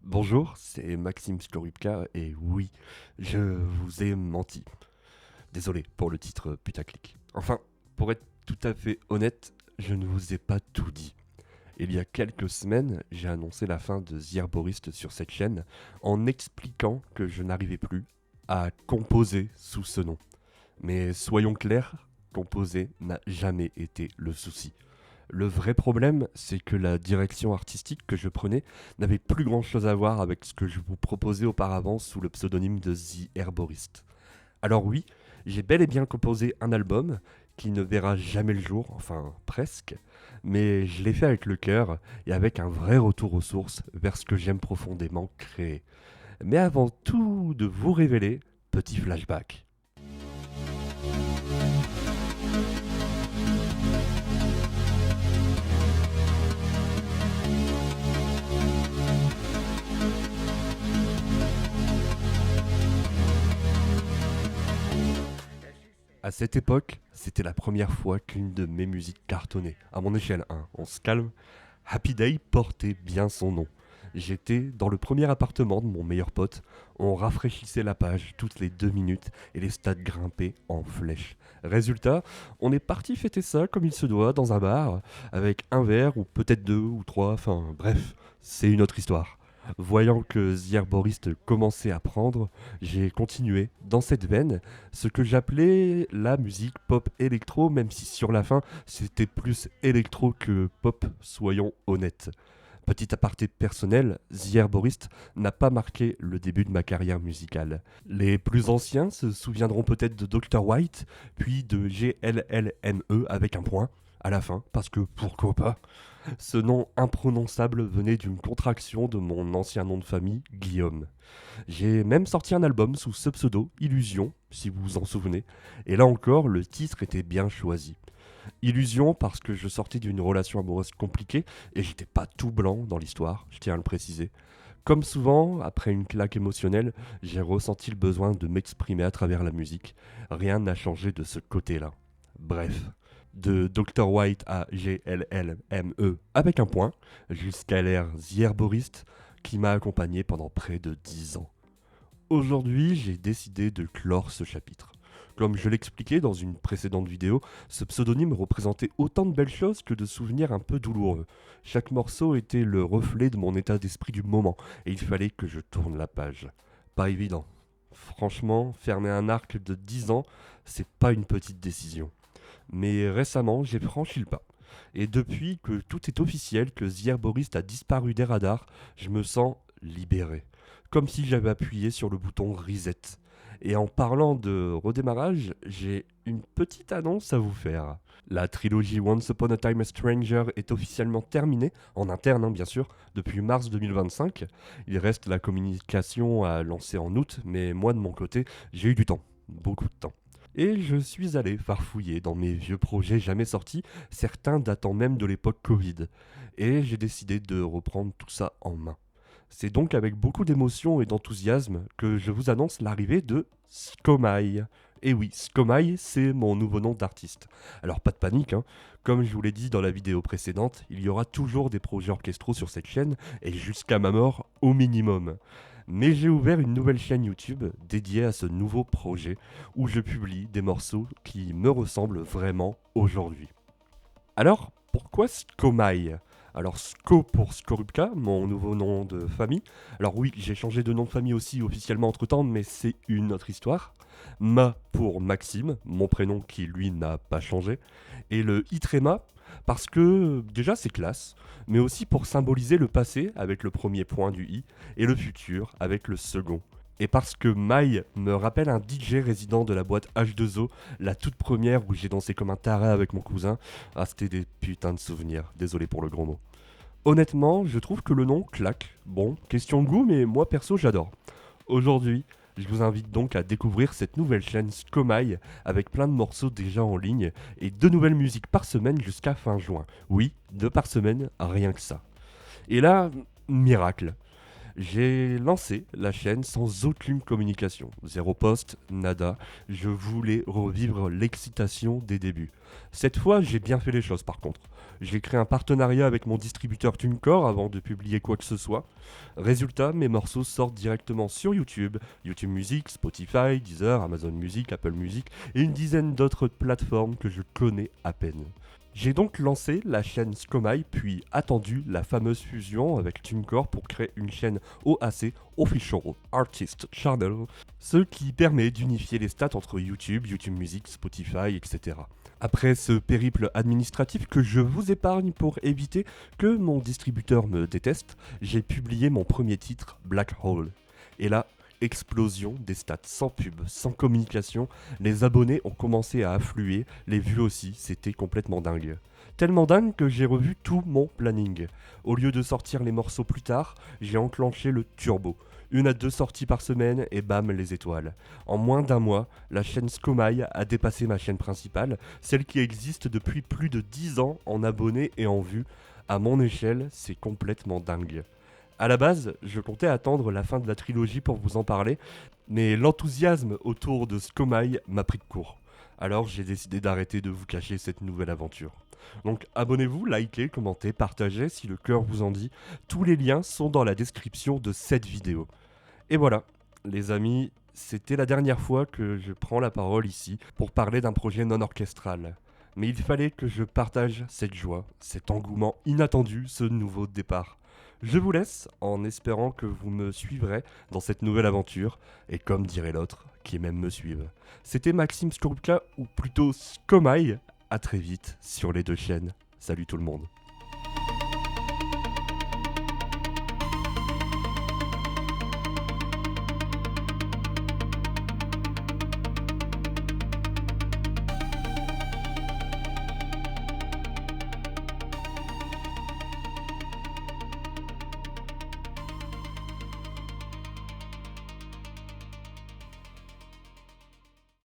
Bonjour, c'est Maxime Skorupka et oui, je vous ai menti. Désolé pour le titre putaclic. Enfin, pour être tout à fait honnête, je ne vous ai pas tout dit. Il y a quelques semaines, j'ai annoncé la fin de The Herborist sur cette chaîne en expliquant que je n'arrivais plus à composer sous ce nom. Mais soyons clairs, composer n'a jamais été le souci. Le vrai problème, c'est que la direction artistique que je prenais n'avait plus grand chose à voir avec ce que je vous proposais auparavant sous le pseudonyme de The Herborist. Alors oui, j'ai bel et bien composé un album qui ne verra jamais le jour, enfin presque, mais je l'ai fait avec le cœur et avec un vrai retour aux sources vers ce que j'aime profondément créer. Mais avant tout de vous révéler, petit flashback. À cette époque, c'était la première fois qu'une de mes musiques cartonnait. À mon échelle 1, on se calme. Happy Day portait bien son nom. J'étais dans le premier appartement de mon meilleur pote. On rafraîchissait la page toutes les 2 minutes et les stats grimpaient en flèche. Résultat, on est parti fêter ça comme il se doit dans un bar, avec un verre ou peut-être 2 ou 3, enfin bref, c'est une autre histoire. Voyant que The Herborist commençait à prendre, j'ai continué dans cette veine, ce que j'appelais la musique pop électro, même si sur la fin c'était plus électro que pop, soyons honnêtes. Petit aparté personnel, The Herborist n'a pas marqué le début de ma carrière musicale. Les plus anciens se souviendront peut-être de Dr. White, puis de GLLME avec un point à la fin, parce que pourquoi pas. Ce nom imprononçable venait d'une contraction de mon ancien nom de famille, Guillaume. J'ai même sorti un album sous ce pseudo, Illusion, si vous vous en souvenez, et là encore, le titre était bien choisi. Illusion parce que je sortais d'une relation amoureuse compliquée et j'étais pas tout blanc dans l'histoire, je tiens à le préciser. Comme souvent, après une claque émotionnelle, j'ai ressenti le besoin de m'exprimer à travers la musique. Rien n'a changé de ce côté-là. Bref, de Dr. White à GLLME avec un point, jusqu'à l'ère The Herborist qui m'a accompagné pendant près de 10 ans. Aujourd'hui, j'ai décidé de clore ce chapitre. Comme je l'expliquais dans une précédente vidéo, ce pseudonyme représentait autant de belles choses que de souvenirs un peu douloureux. Chaque morceau était le reflet de mon état d'esprit du moment, et il fallait que je tourne la page. Pas évident. Franchement, fermer un arc de 10 ans, c'est pas une petite décision. Mais récemment, j'ai franchi le pas. Et depuis que tout est officiel, que The Herborist a disparu des radars, je me sens libéré. Comme si j'avais appuyé sur le bouton reset. Et en parlant de redémarrage, j'ai une petite annonce à vous faire. La trilogie Once Upon a Time a Stranger est officiellement terminée, en interne bien sûr, depuis mars 2025. Il reste la communication à lancer en août, mais moi de mon côté, j'ai eu du temps, beaucoup de temps. Et je suis allé farfouiller dans mes vieux projets jamais sortis, certains datant même de l'époque Covid. Et j'ai décidé de reprendre tout ça en main. C'est donc avec beaucoup d'émotion et d'enthousiasme que je vous annonce l'arrivée de Stromae. Et oui, Stromae, c'est mon nouveau nom d'artiste. Alors pas de panique, hein. Comme je vous l'ai dit dans la vidéo précédente, il y aura toujours des projets orchestraux sur cette chaîne, et jusqu'à ma mort au minimum. Mais j'ai ouvert une nouvelle chaîne YouTube dédiée à ce nouveau projet, où je publie des morceaux qui me ressemblent vraiment aujourd'hui. Alors, pourquoi Stromae ? Alors Sko pour Skorupka, mon nouveau nom de famille. Alors oui, j'ai changé de nom de famille aussi officiellement entre temps, mais c'est une autre histoire. Ma pour Maxime, mon prénom qui lui n'a pas changé. Et le Itrema, parce que déjà c'est classe, mais aussi pour symboliser le passé avec le premier point du I, et le futur avec le second. Et parce que Mai me rappelle un DJ résident de la boîte H2O, la toute première où j'ai dansé comme un taré avec mon cousin. Ah, c'était des putains de souvenirs, désolé pour le gros mot. Honnêtement, je trouve que le nom claque. Bon, question de goût, mais moi perso j'adore. Aujourd'hui, je vous invite donc à découvrir cette nouvelle chaîne Stromae avec plein de morceaux déjà en ligne et 2 nouvelles musiques par semaine jusqu'à fin juin. Oui, 2 par semaine, rien que ça. Et là, miracle. J'ai lancé la chaîne sans aucune communication. Zéro post, nada. Je voulais revivre l'excitation des débuts. Cette fois, j'ai bien fait les choses par contre. J'ai créé un partenariat avec mon distributeur TuneCore avant de publier quoi que ce soit. Résultat, mes morceaux sortent directement sur YouTube, YouTube Music, Spotify, Deezer, Amazon Music, Apple Music et une dizaine d'autres plateformes que je connais à peine. J'ai donc lancé la chaîne Skomai, puis attendu la fameuse fusion avec TuneCore pour créer une chaîne OAC, Official Artist Channel, ce qui permet d'unifier les stats entre YouTube, YouTube Music, Spotify, etc. Après ce périple administratif que je vous épargne pour éviter que mon distributeur me déteste, j'ai publié mon premier titre, Black Hole. Et là, explosion des stats, sans pub, sans communication, les abonnés ont commencé à affluer, les vues aussi, c'était complètement dingue. Tellement dingue que j'ai revu tout mon planning. Au lieu de sortir les morceaux plus tard, j'ai enclenché le turbo. 1 à 2 sorties par semaine et bam les étoiles. En moins d'un mois, la chaîne Skomai a dépassé ma chaîne principale, celle qui existe depuis plus de 10 ans en abonnés et en vues. À mon échelle, c'est complètement dingue. À la base, je comptais attendre la fin de la trilogie pour vous en parler, mais l'enthousiasme autour de Skomai m'a pris de court. Alors j'ai décidé d'arrêter de vous cacher cette nouvelle aventure. Donc abonnez-vous, likez, commentez, partagez si le cœur vous en dit. Tous les liens sont dans la description de cette vidéo. Et voilà, les amis, c'était la dernière fois que je prends la parole ici pour parler d'un projet non orchestral. Mais il fallait que je partage cette joie, cet engouement inattendu, ce nouveau départ. Je vous laisse en espérant que vous me suivrez dans cette nouvelle aventure, et comme dirait l'autre, qui même me suive. C'était Maxime Skorupka, ou plutôt Skomai. À très vite sur les deux chaînes. Salut tout le monde.